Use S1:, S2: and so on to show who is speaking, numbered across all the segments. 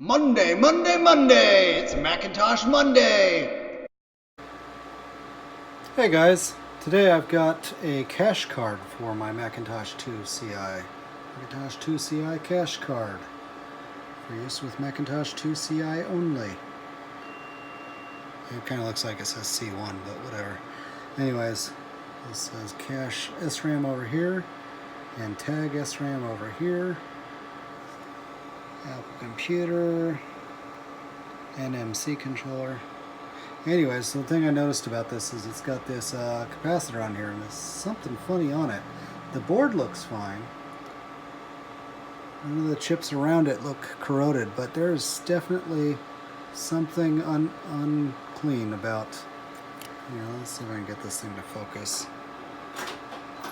S1: Monday, Monday, Monday! It's Macintosh Monday!
S2: Hey guys, today I've got a cache card for my Macintosh 2 CI. Macintosh 2 CI cache card for use with Macintosh 2 CI only. It kind of looks like it says C1, but whatever. Anyways, this says cache SRAM over here and tag SRAM over here. Apple Computer, NMC controller. Anyways, the thing I noticed about this is it's got this capacitor on here, and there's something funny on it. The board looks fine. None of the chips around it look corroded, but there's definitely something unclean about. Let's see if I can get this thing to focus.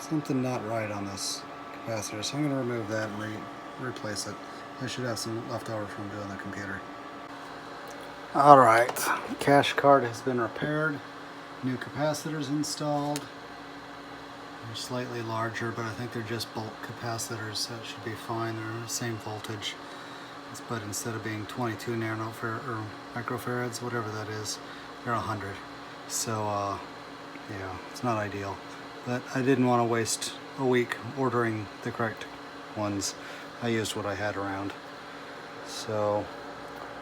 S2: Something not right on this capacitor, so I'm going to remove that and replace it. I should have some left over from doing the computer. Alright, cache card has been repaired. New capacitors installed. They're slightly larger, but I think they're just bulk capacitors, so it should be fine. They're the same voltage. But instead of being 22 or microfarads, whatever that is, they're 100. So, yeah, it's not ideal. But I didn't want to waste a week ordering the correct ones. I used what I had around. So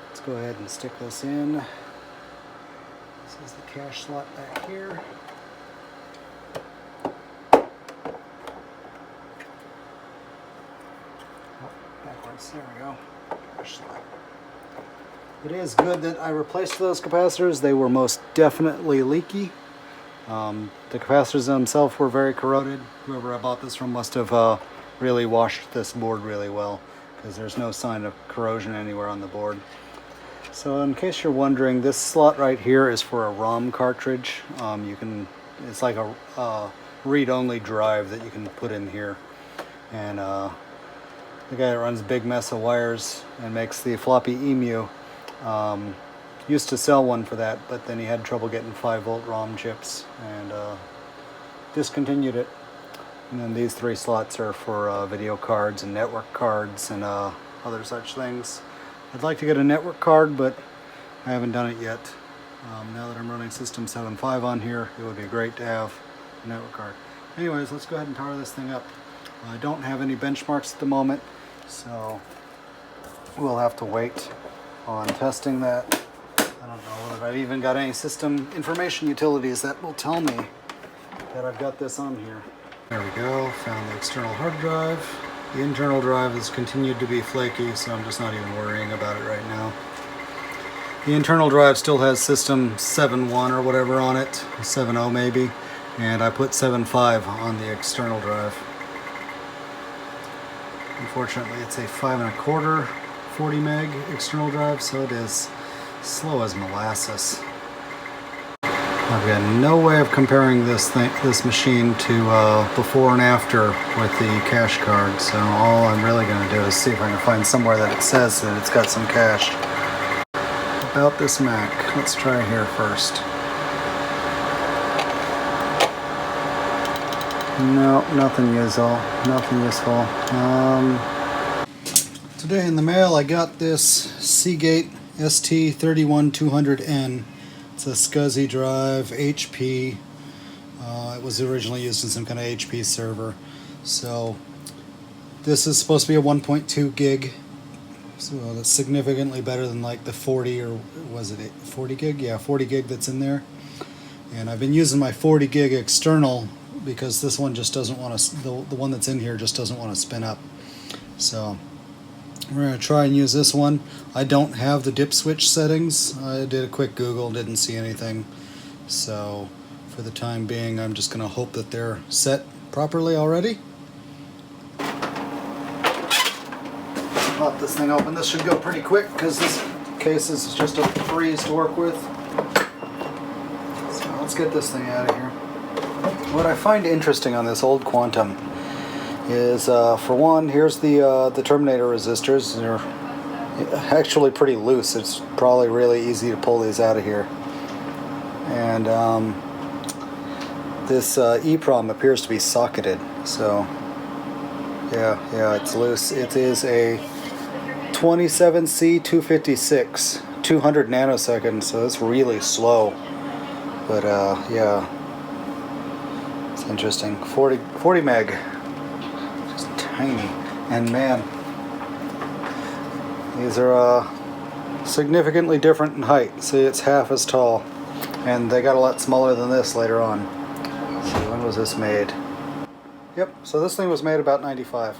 S2: let's go ahead and stick this in. This is the cache slot back here. Oh, backwards, there we go. Cache slot. It is good that I replaced those capacitors. They were most definitely leaky. The capacitors themselves were very corroded. Whoever I bought this from must have really washed this board really well, because there's no sign of corrosion anywhere on the board. So in case you're wondering, this slot right here is for a ROM cartridge. It's like a read-only drive that you can put in here. And the guy that runs Big Mess of Wires and makes the floppy emu used to sell one for that, but then he had trouble getting 5-volt ROM chips and discontinued it. And then these 3 slots are for video cards and network cards and other such things. I'd like to get a network card, but I haven't done it yet. Now that I'm running System 7.5 on here, it would be great to have a network card. Anyways, let's go ahead and power this thing up. I don't have any benchmarks at the moment, so we'll have to wait on testing that. I don't know whether I've even got any system information utilities that will tell me that I've got this on here. There we go, found the external hard drive. The internal drive has continued to be flaky, so I'm just not even worrying about it right now. The internal drive still has system 7.1 or whatever on it, 7.0 maybe, and I put 7.5 on the external drive. Unfortunately, it's a 5 1/4 40 meg external drive, so it is slow as molasses. I've got no way of comparing this machine to before and after with the cache card, so all I'm really going to do is see if I can find somewhere that it says that it's got some cache. About this Mac, let's try here first. No, nothing useful. Today in the mail I got this Seagate ST31200N. It's a SCSI drive, HP. It was originally used in some kind of HP server. So this is supposed to be a 1.2 gig. So that's significantly better than like the 40, or was it 40 gig? Yeah, 40 gig that's in there. And I've been using my 40 gig external because this one just doesn't want to, the one that's in here just doesn't want to spin up. So we're going to try and use this one. I don't have the dip switch settings. I did a quick Google, didn't see anything. So for the time being, I'm just going to hope that they're set properly already. Pop this thing open. This should go pretty quick because this case is just a breeze to work with. So let's get this thing out of here. What I find interesting on this old Quantum is, for one, here's the terminator resistors. They're actually pretty loose. It's probably really easy to pull these out of here. And this EEPROM appears to be socketed. So yeah, it's loose. It is a 27C256, 200 nanoseconds, so it's really slow. But yeah, it's interesting. 40 meg, just tiny. And man, these are significantly different in height. See, it's half as tall, and they got a lot smaller than this later on. So when was this made? Yep, so this thing was made about 95.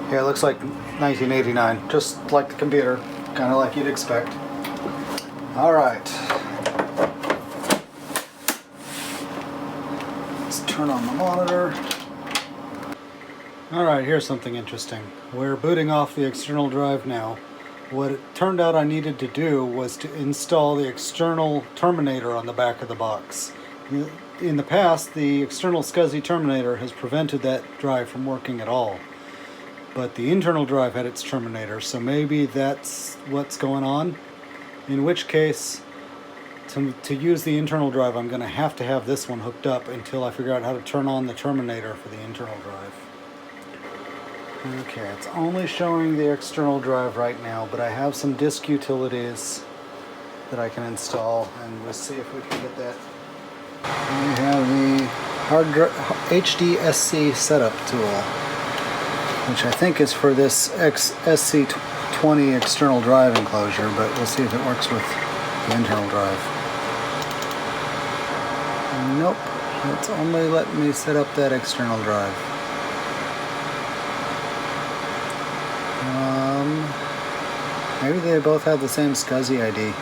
S2: Yeah, it looks like 1989, just like the computer, kind of like you'd expect. All right. Let's turn on the monitor. All right, here's something interesting. We're booting off the external drive now. What it turned out I needed to do was to install the external terminator on the back of the box. In the past, the external SCSI terminator has prevented that drive from working at all. But the internal drive had its terminator, so maybe that's what's going on. In which case, to use the internal drive, I'm going to have this one hooked up until I figure out how to turn on the terminator for the internal drive. Okay, it's only showing the external drive right now, but I have some disk utilities that I can install, and we'll see if we can get that. We have the HDSC setup tool, which I think is for this SC20 external drive enclosure, but we'll see if it works with the internal drive. Nope, it's only letting me set up that external drive. Maybe they both have the same SCSI ID,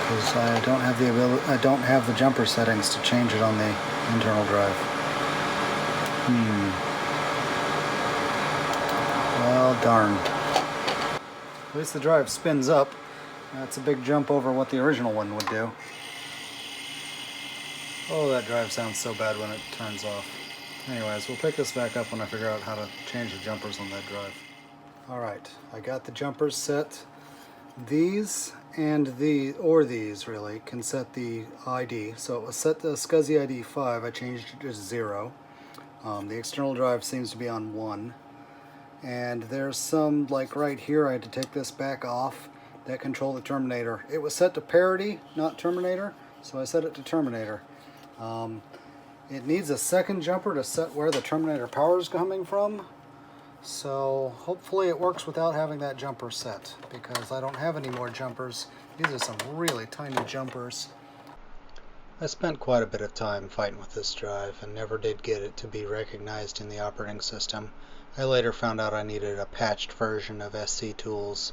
S2: because I don't have the jumper settings to change it on the internal drive. Well, darn. At least the drive spins up. That's a big jump over what the original one would do. Oh, that drive sounds so bad when it turns off. Anyways, we'll pick this back up when I figure out how to change the jumpers on that drive. Alright, I got the jumpers set. These and these really can set the ID. So it was set to SCSI ID 5, I changed it to 0. The external drive seems to be on 1. And there's some, like right here, I had to take this back off, that control the terminator. It was set to parity, not terminator, so I set it to terminator. It needs a second jumper to set where the terminator power is coming from. So hopefully it works without having that jumper set, because I don't have any more jumpers. These are some really tiny jumpers. I spent quite a bit of time fighting with this drive and never did get it to be recognized in the operating system. I later found out I needed a patched version of SC Tools,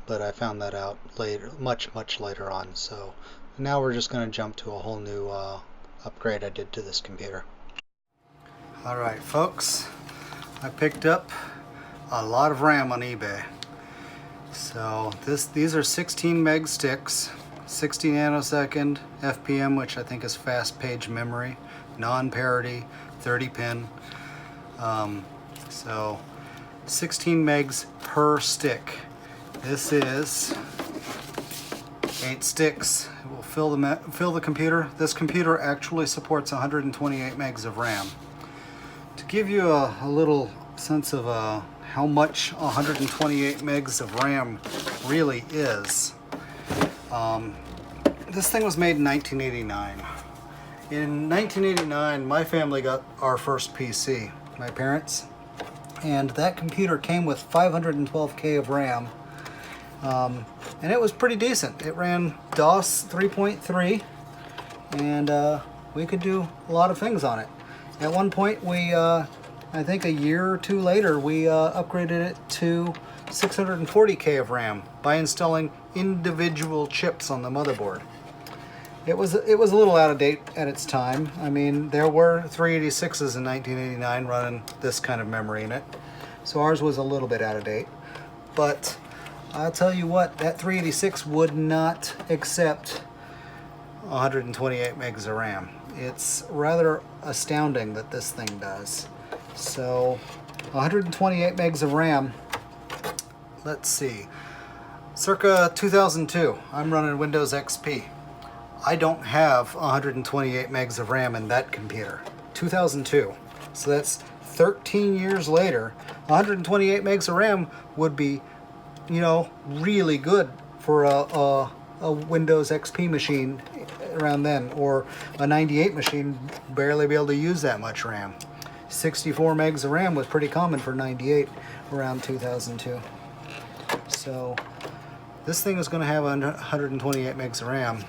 S2: but I found that out later, much later on. So now we're just going to jump to a whole new upgrade I did to this computer. Alright folks, I picked up a lot of RAM on eBay. So these are 16 meg sticks, 60 nanosecond FPM, which I think is fast page memory, non-parity, 30 pin. So 16 megs per stick. This is 8 sticks. It will fill the computer. This computer actually supports 128 megs of RAM. To give you a little sense of how much 128 megs of RAM really is, this thing was made in 1989. In 1989, my family got our first PC, my parents, and that computer came with 512K of RAM, and it was pretty decent. It ran DOS 3.3, and we could do a lot of things on it. At one point, we, I think a year or two later, we upgraded it to 640K of RAM by installing individual chips on the motherboard. It was a little out of date at its time. I mean, there were 386s in 1989 running this kind of memory in it, so ours was a little bit out of date. But I'll tell you what, that 386 would not accept 128 megs of RAM. It's rather astounding that this thing does. So 128 megs of RAM, let's see, circa 2002, I'm running Windows XP. I don't have 128 megs of RAM in that computer. 2002. So that's 13 years later. 128 megs of RAM would be you know, really good for a Windows XP machine around then, or a 98 machine barely be able to use that much RAM. 64 megs of RAM was pretty common for 98 around 2002. So this thing is going to have 128 megs of RAM.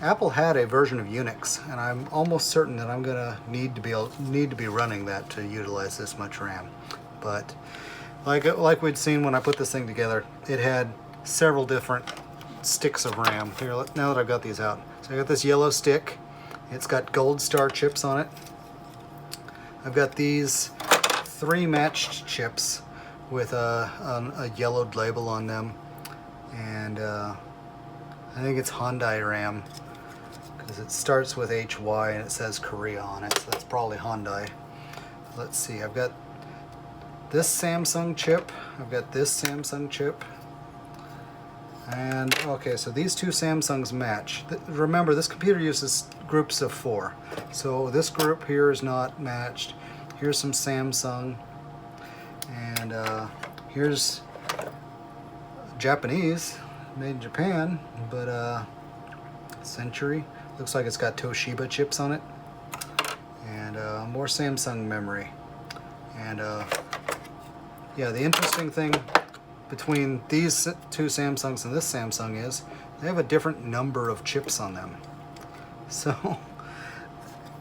S2: Apple had a version of Unix, and I'm almost certain that I'm going to need to be running that to utilize this much RAM. But like we'd seen when I put this thing together, it had several different sticks of RAM. Here, now that I've got these out, so I got this yellow stick. It's got gold star chips on it. I've got these 3 matched chips with a yellowed label on them, and I think it's Hyundai RAM because it starts with HY and it says Korea on it, so that's probably Hyundai. Let's see, I've got this Samsung chip, I've got this Samsung chip, and okay, so these 2 Samsungs match. Remember, this computer uses groups of 4, so this group here is not matched. Here's some Samsung, and here's Japanese, made in Japan, but Century. Looks like it's got Toshiba chips on it, and more Samsung memory. And yeah, the interesting thing between these 2 Samsungs and this Samsung is they have a different number of chips on them. So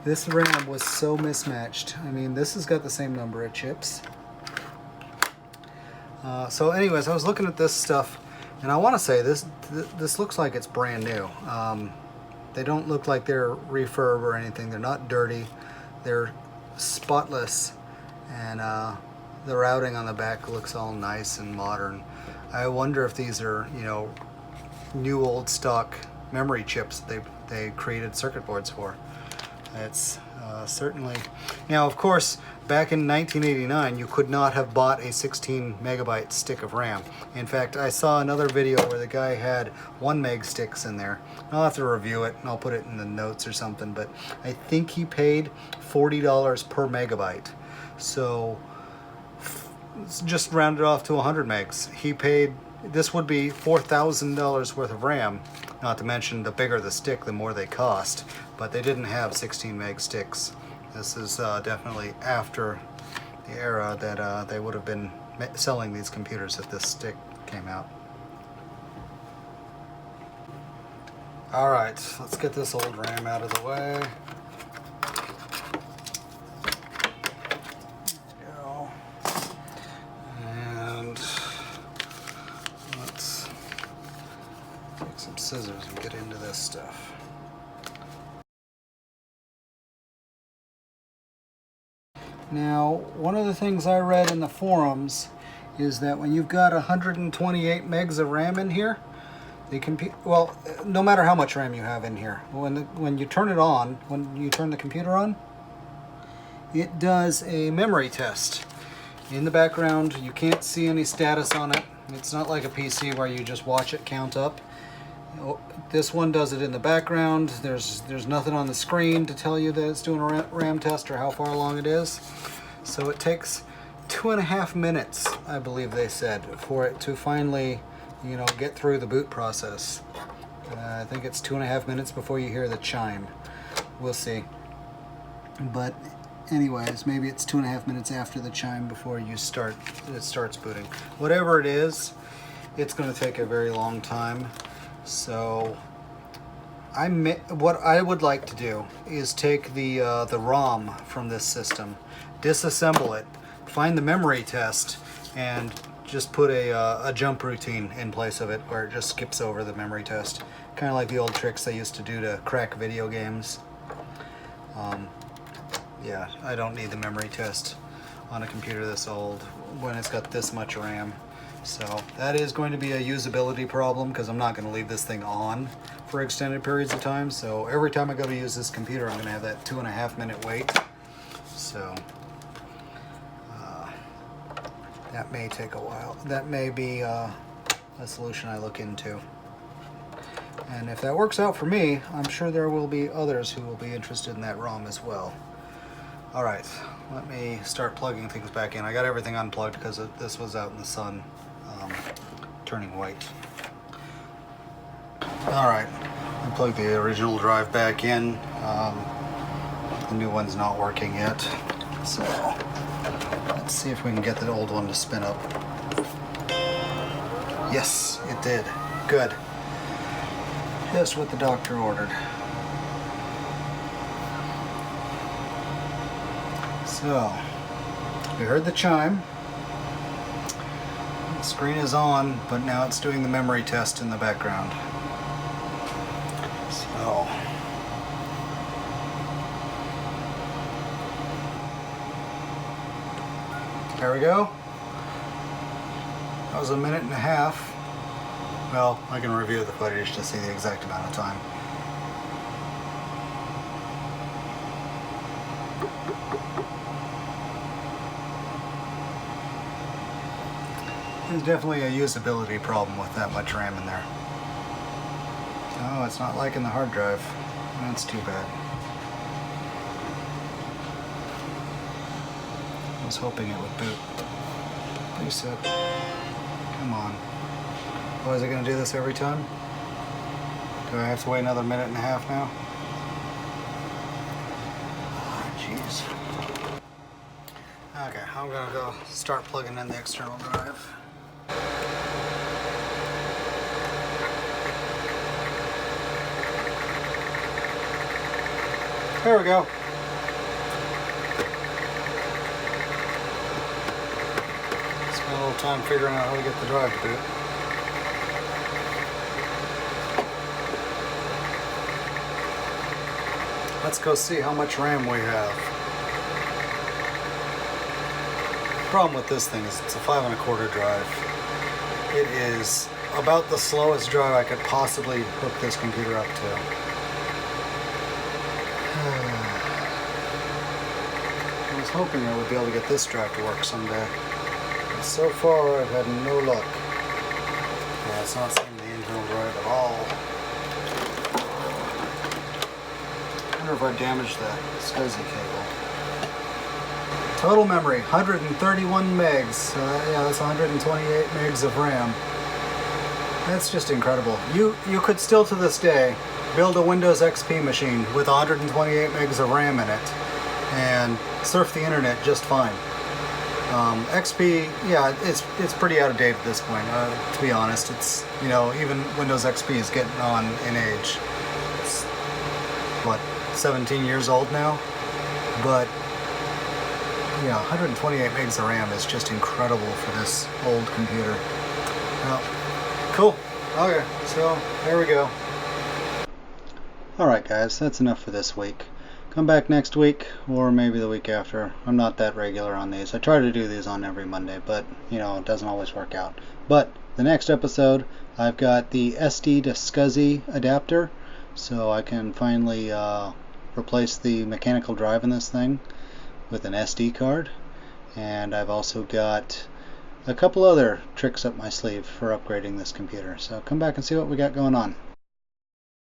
S2: this RAM was so mismatched. I mean, this has got the same number of chips. So anyways, I was looking at this stuff, and I want to say this looks like it's brand new. They don't look like they're refurb or anything. They're not dirty. They're spotless, and the routing on the back looks all nice and modern. I wonder if these are, you know, new old stock memory chips that they created circuit boards for. It's certainly, now of course back in 1989 you could not have bought a 16 megabyte stick of RAM. In fact, I saw another video where the guy had 1 meg sticks in there. I'll have to review it and I'll put it in the notes or something, but I think he paid $40 per megabyte. So just rounded off to 100 megs. He paid, this would be $4,000 worth of RAM, not to mention the bigger the stick, the more they cost. But they didn't have 16 meg sticks. This is definitely after the era that they would have been selling these computers if this stick came out. Alright, let's get this old RAM out of the way. Scissors and get into this stuff. Now, one of the things I read in the forums is that when you've got 128 megs of RAM in here, well, no matter how much RAM you have in here, when you turn it on, when you turn the computer on, it does a memory test. In the background, you can't see any status on it. It's not like a PC where you just watch it count up. This one does it in the background. There's nothing on the screen to tell you that it's doing a RAM test or how far along it is. So it takes 2.5 minutes, I believe they said, for it to finally, you know, get through the boot process. I think it's 2.5 minutes before you hear the chime. We'll see. But anyways, maybe it's 2.5 minutes after the chime before it starts booting. Whatever it is, it's going to take a very long time. So what I would like to do is take the ROM from this system, disassemble it, find the memory test, and just put a jump routine in place of it where it just skips over the memory test. Kind of like the old tricks they used to do to crack video games. Yeah, I don't need the memory test on a computer this old when it's got this much RAM. So that is going to be a usability problem because I'm not going to leave this thing on for extended periods of time. So every time I go to use this computer, I'm going to have that 2.5 minute wait. So that may take a while. That may be a solution I look into. And if that works out for me, I'm sure there will be others who will be interested in that ROM as well. Alright, let me start plugging things back in. I got everything unplugged because this was out in the sun, turning white. Alright, I plugged the original drive back in. The new one's not working yet. So, let's see if we can get the old one to spin up. Yes, it did. Good. Just what the doctor ordered. So, we heard the chime. The screen is on, but now it's doing the memory test in the background. So, there we go. That was 1.5 minutes. Well, I can review the footage to see the exact amount of time. There's definitely a usability problem with that much RAM in there. Oh, it's not liking the hard drive. That's too bad. I was hoping it would boot. Please sit. Come on. Oh, is it going to do this every time? Do I have to wait another 1.5 minutes now? Oh, jeez. Okay, I'm going to go start plugging in the external drive. There we go. Spent a little time figuring out how to get the drive to boot. Let's go see how much RAM we have. The problem with this thing is it's a 5 1/4 drive. It is about the slowest drive I could possibly hook this computer up to. I was hoping I would be able to get this drive to work someday. But so far I've had no luck. Yeah, it's not seeing the internal drive at all. I wonder if I damaged the SCSI cable. Total memory, 131 megs. Yeah, that's 128 megs of RAM. That's just incredible. You could still to this day build a Windows XP machine with 128 megs of RAM in it and surf the internet just fine. XP, yeah, it's pretty out of date at this point. To be honest, it's, you know, even Windows XP is getting on in age. It's, what, 17 years old now? But yeah, 128 megs of RAM is just incredible for this old computer. Well, cool. Okay, so there we go. Alright guys, that's enough for this week. Come back next week, or maybe the week after. I'm not that regular on these. I try to do these on every Monday, but, you know, it doesn't always work out. But, the next episode, I've got the SD to SCSI adapter, so I can finally replace the mechanical drive in this thing with an SD card. And I've also got a couple other tricks up my sleeve for upgrading this computer. So come back and see what we got going on.